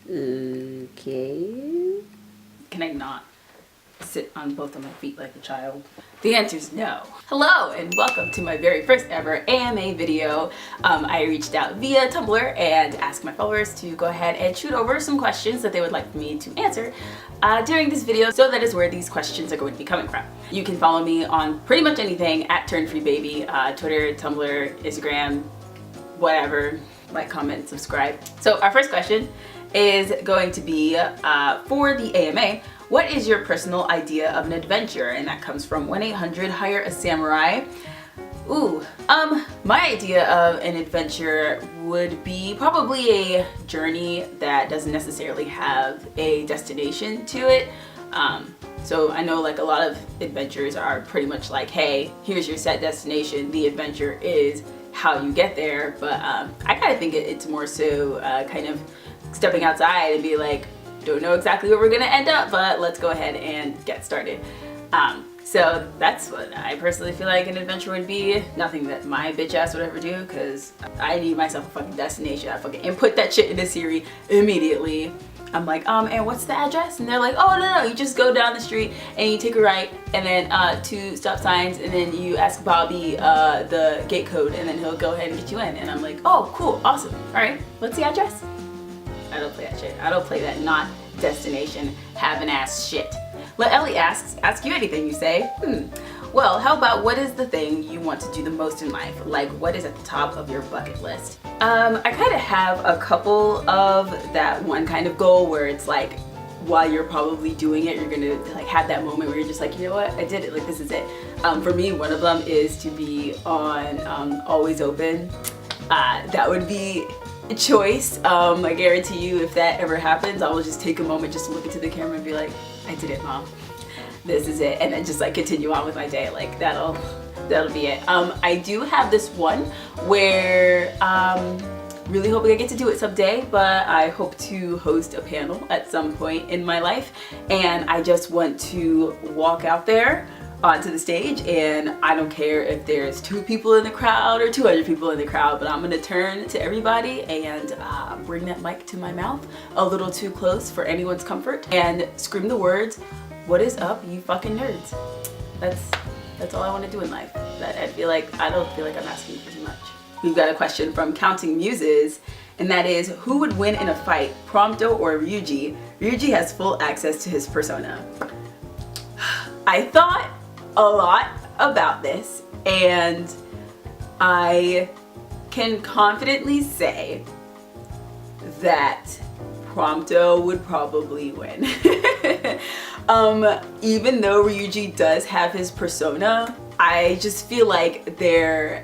Okay. Can I not sit on both of my feet like a child? The answer is no. Hello and welcome to my very first ever AMA video. I reached out via Tumblr and asked my followers to go ahead and shoot over some questions that they would like me to answer during this video, so that is where these questions are going to be coming from. You can follow me on pretty much anything at TurnFreeBaby, Twitter, Tumblr, Instagram, whatever. Like, comment, subscribe. So our first question is going to be for the AMA. What is your personal idea of an adventure? And that comes from 1-800-HIRE-A-SAMURAI. Ooh, my idea of an adventure would be probably a journey that doesn't necessarily have a destination to it. So I know like a lot of adventures are pretty much like, hey, here's your set destination, the adventure is how you get there. But I kind of think it's more so kind of stepping outside and be like, don't know exactly where we're gonna end up, but let's go ahead and get started. So that's what I personally feel like an adventure would be. Nothing that my bitch ass would ever do, because I need myself a fucking destination. I fucking input that shit into Siri immediately. I'm like, and what's the address? And they're like, oh no, you just go down the street and you take a right and then 2 stop signs and then you ask Bobby the gate code and then he'll go ahead and get you in. And I'm like, oh cool, awesome. All right, what's the address? I don't play that shit. I don't play that not destination having ass shit. Let Ellie asks, ask you anything, you say. Well, how about what is the thing you want to do the most in life? Like, what is at the top of your bucket list? I kind of have a couple of that one kind of goal where it's like, while you're probably doing it, you're gonna like have that moment where you're just like, you know what, I did it, like this is it. For me, one of them is to be on Always Open. That would be a choice. I guarantee you if that ever happens, I will just take a moment just to look into the camera and be like, I did it, mom. This is it. And then just like continue on with my day. Like that'll be it. I do have this one where really hoping I get to do it someday, but I hope to host a panel at some point in my life, and I just want to walk out there onto the stage, and I don't care if there's 2 people in the crowd or 200 people in the crowd, but I'm gonna turn to everybody and bring that mic to my mouth a little too close for anyone's comfort and scream the words, "What is up, you fucking nerds?" That's all I want to do in life. I don't feel like I'm asking for too much. We've got a question from Counting Muses, and that is, who would win in a fight, Pronto or Ryuji? Ryuji has full access to his persona. I thought a lot about this, and I can confidently say that Pronto would probably win. Even though Ryuji does have his persona, I just feel like their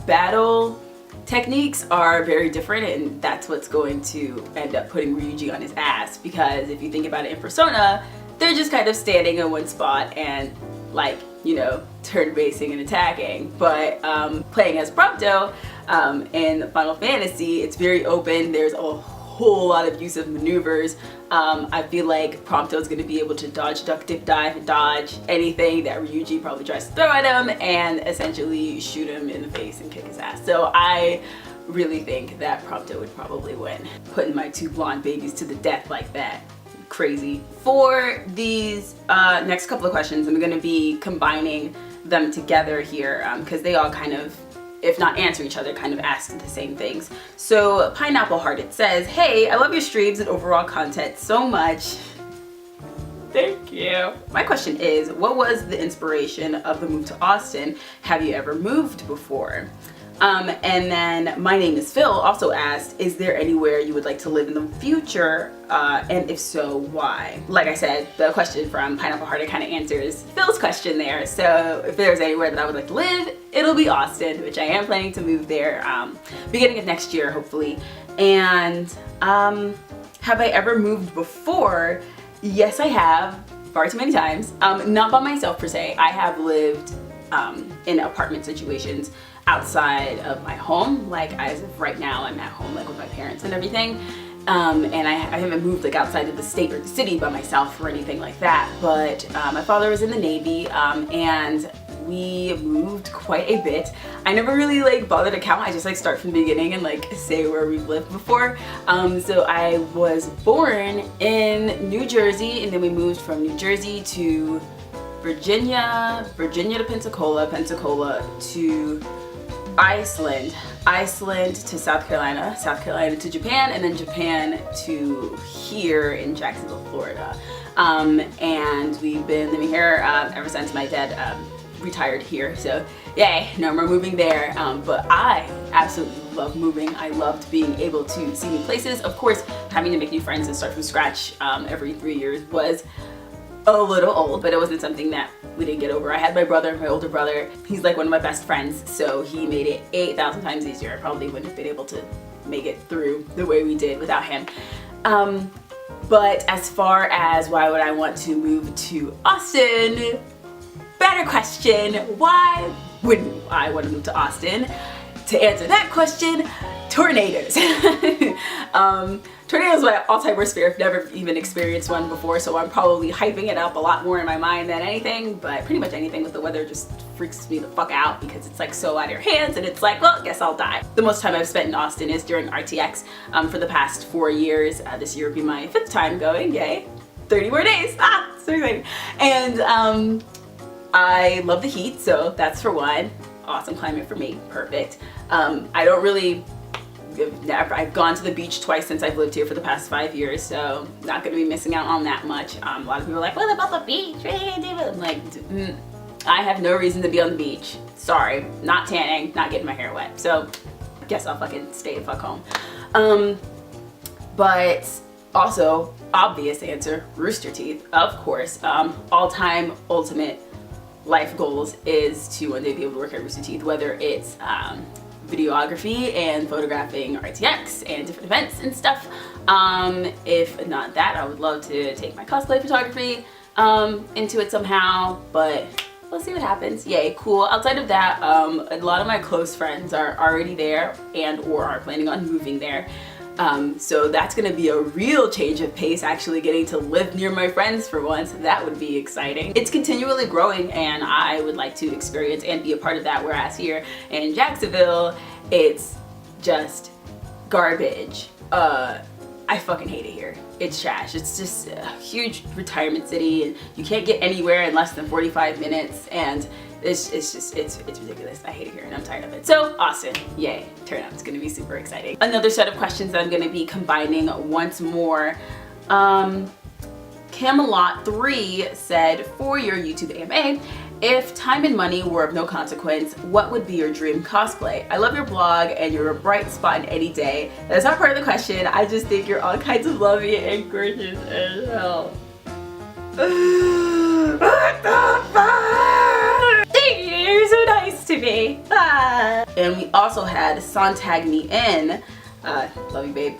battle techniques are very different, and that's what's going to end up putting Ryuji on his ass, because if you think about it in Persona, they're just kind of standing in one spot and like, you know, turn basing and attacking. But playing as Prompto in Final Fantasy, it's very open. There's a whole lot of use of maneuvers. I feel like Prompto is going to be able to dodge, duck, dip, dive, and dodge anything that Ryuji probably tries to throw at him, and essentially shoot him in the face and kick his ass. So I really think that Prompto would probably win. Putting my 2 blonde babies to the death like that. Crazy. For these next couple of questions, I'm going to be combining them together here because they all kind of, if not answer each other, kind of ask the same things. So Pineappleheart, it says, hey, I love your streams and overall content so much. Thank you. My question is, what was the inspiration of the move to Austin? Have you ever moved before? And then My Name is Phil also asked, is there anywhere you would like to live in the future? And if so, why? Like I said, the question from Pineappleheart kind of answers Phil's question there. So if there's anywhere that I would like to live, it'll be Austin, which I am planning to move there beginning of next year, hopefully. And have I ever moved before? Yes, I have, far too many times. Not by myself per se. I have lived in apartment situations outside of my home. Like as of right now, I'm at home like with my parents and everything. And I haven't moved like outside of the state or the city by myself or anything like that. But my father was in the Navy, and we moved quite a bit. I never really like bothered to count. I just like start from the beginning and like say where we've lived before. So I was born in New Jersey, and then we moved from New Jersey to Virginia to Pensacola, Pensacola to Iceland, Iceland to South Carolina, South Carolina to Japan, and then Japan to here in Jacksonville, Florida. And we've been living here ever since my dad retired here. So yay, no more moving there. But I absolutely love moving. I loved being able to see new places. Of course, having to make new friends and start from scratch every 3 years was a little old, but it wasn't something that we didn't get over. I had my brother, my older brother. He's like one of my best friends, so he made it 8,000 times easier. I probably wouldn't have been able to make it through the way we did without him. But as far as why would I want to move to Austin, better question, why wouldn't I want to move to Austin? To answer that question, tornadoes. Tornadoes are my all-time worst fear. I've never even experienced one before, so I'm probably hyping it up a lot more in my mind than anything, but pretty much anything with the weather just freaks me the fuck out because it's like so out of your hands, and it's like, well, I guess I'll die. The most time I've spent in Austin is during RTX for the past 4 years. This year will be my 5th time going, yay. 30 more days, so exciting. And I love the heat, so that's for one. Awesome climate for me, perfect. I don't really, I've gone to the beach twice since I've lived here for the past 5 years, so not going to be missing out on that much. A lot of people are like, what about the beach? I'm like, I have no reason to be on the beach. Sorry, not tanning, not getting my hair wet. So guess I'll fucking stay the fuck home. But also, obvious answer, rooster teeth, of course. All-time ultimate life goals is to one day be able to work at Rooster Teeth, whether it's videography and photographing RTX and different events and stuff. If not that, I would love to take my cosplay photography into it somehow, but we'll see what happens. Yay, cool. Outside of that, a lot of my close friends are already there and or are planning on moving there. So that's gonna be a real change of pace, actually getting to live near my friends for once. That would be exciting. It's continually growing, and I would like to experience and be a part of that, whereas here in Jacksonville, it's just garbage. I fucking hate it here. It's trash. It's just a huge retirement city, and you can't get anywhere in less than 45 minutes, and it's ridiculous. I hate it here and I'm tired of it. So Austin, yay, turn up. It's gonna be super exciting. Another set of questions that I'm gonna be combining once more. Camelot 3 said, for your YouTube AMA, if time and money were of no consequence, what would be your dream cosplay? I love your blog and you're a bright spot in any day. That's not part of the question. I just think you're all kinds of lovely and gorgeous as hell. What the fuck? Thank you, you're so nice to me. And we also had Sontag Me In, love you babe.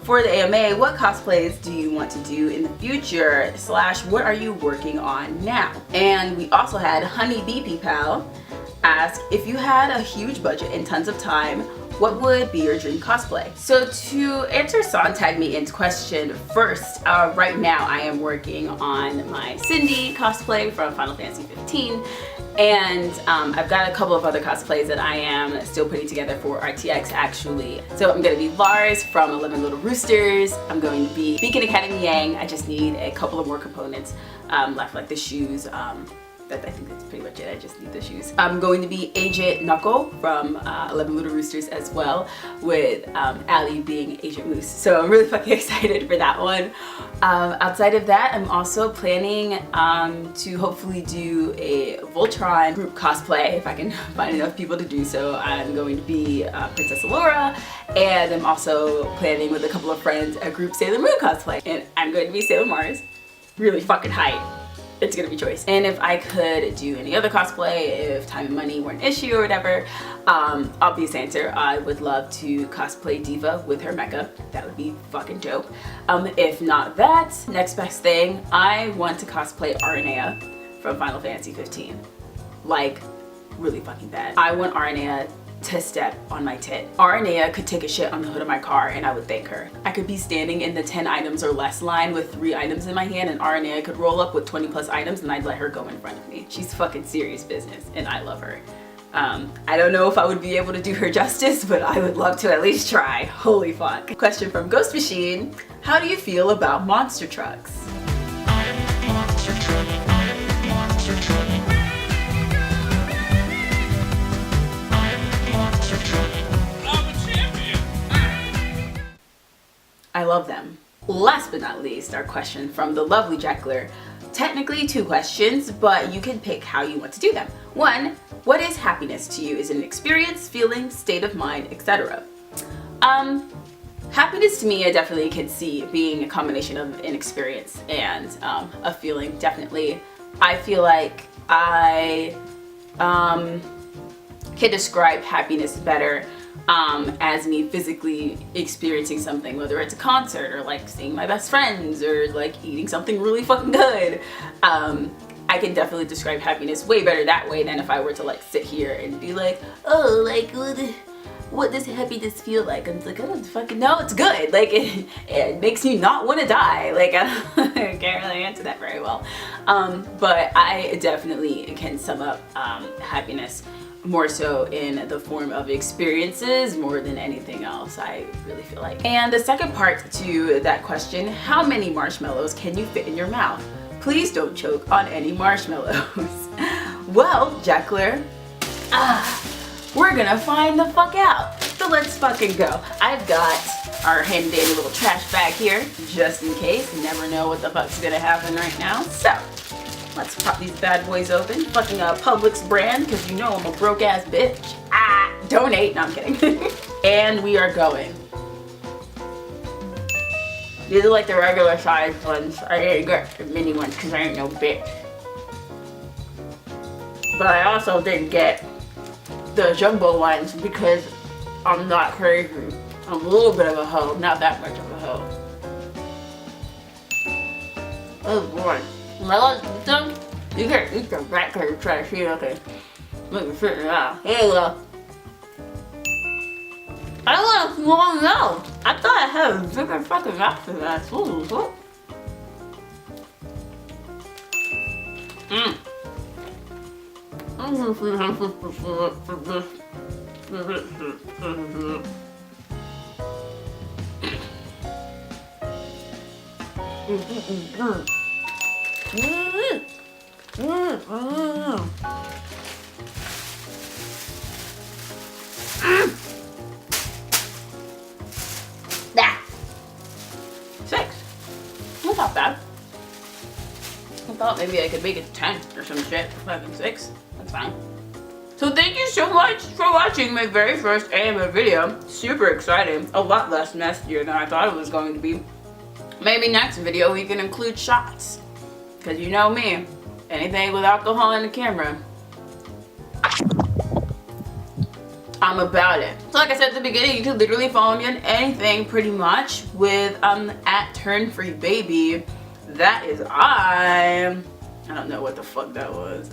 For the AMA, what cosplays do you want to do in the future / what are you working on now? And we also had Honey BP Pal ask, if you had a huge budget and tons of time, what would be your dream cosplay? So to answer Sontag Me In's question first, right now I am working on my Cindy cosplay from Final Fantasy 15. And I've got a couple of other cosplays that I am still putting together for RTX actually. So I'm going to be Lars from 11 Little Roosters. I'm going to be Beacon Academy Yang. I just need a couple of more components left, like the shoes. I think that's pretty much it. I just need the shoes. I'm going to be Agent Knuckle from 11 Little Roosters as well, with Allie being Agent Moose. So I'm really fucking excited for that one. Outside of that, I'm also planning to hopefully do a Voltron group cosplay if I can find enough people to do so. I'm going to be Princess Allura, and I'm also planning with a couple of friends a group Sailor Moon cosplay, and I'm going to be Sailor Mars. Really fucking hype. It's gonna be choice. And if I could do any other cosplay, if time and money were an issue or whatever, obvious answer, I would love to cosplay Diva with her mecha. That would be fucking dope. If not that, next best thing, I want to cosplay Aranea from Final Fantasy 15. Like, really fucking bad. I want Aranea to step on my tit. Aranea could take a shit on the hood of my car and I would thank her. I could be standing in the 10 items or less line with 3 items in my hand, and Aranea could roll up with 20 plus items and I'd let her go in front of me. She's fucking serious business and I love her. I don't know if I would be able to do her justice, but I would love to at least try. Holy fuck. Question from Ghost Machine. How do you feel about monster trucks? Monster truck, monster truck. Monster truck. I'm a champion. I love them. Last but not least, our question from the lovely Jackler. Technically 2 questions, but you can pick how you want to do them. 1, what is happiness to you? Is it an experience, feeling, state of mind, etc.? Happiness to me, I definitely can see being a combination of an experience and a feeling, definitely. I feel like I can describe happiness better as me physically experiencing something, whether it's a concert or like seeing my best friends or like eating something really fucking good. I can definitely describe happiness way better that way than if I were to like sit here and be like, oh, like what does happiness feel like? I'm like, I don't fucking know, it's good. Like it makes you not want to die. Like I can't really answer that very well. But I definitely can sum up happiness more so in the form of experiences more than anything else, I really feel like. And the second part to that question, how many marshmallows can you fit in your mouth? Please don't choke on any marshmallows. Well, Jackler, we're gonna find the fuck out. So let's fucking go. I've got our handy dandy little trash bag here, just in case. You never know what the fuck's gonna happen right now. So, let's pop these bad boys open. Fucking Publix brand, because you know I'm a broke ass bitch. Donate. No, I'm kidding. And we are going. These are like the regular size ones. I didn't get the mini ones because I ain't no bitch. But I also didn't get the jumbo ones because I'm not crazy. I'm a little bit of a hoe, not that much of a hoe. Oh boy. Am I allowed to eat them? You can't eat them back because you're trying to see. Okay. Let me figure it out. Here you go. I don't want a small mouth. I thought I had a bigger fucking mouth than that. Ooh, what? Not bad. I thought maybe I could make it 10 or some shit. Fucking 6. That's fine. So thank you so much for watching my very first AMA video. Super exciting. A lot less messier than I thought it was going to be. Maybe next video we can include shots. Because you know me. Anything with alcohol in the camera, I'm about it. So like I said at the beginning, you can literally follow me on anything pretty much with at turnfreebaby. That is I don't know what the fuck that was.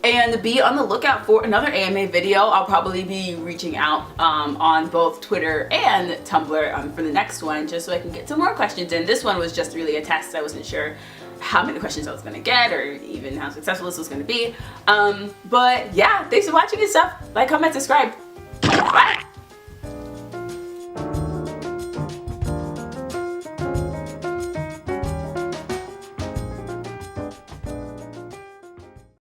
And be on the lookout for another AMA video. I'll probably be reaching out on both Twitter and Tumblr for the next one, just so I can get some more questions in. This one was just really a test. I wasn't sure how many questions I was gonna get or even how successful this was gonna be. But yeah, thanks for watching and stuff. Like, comment, subscribe. Bye.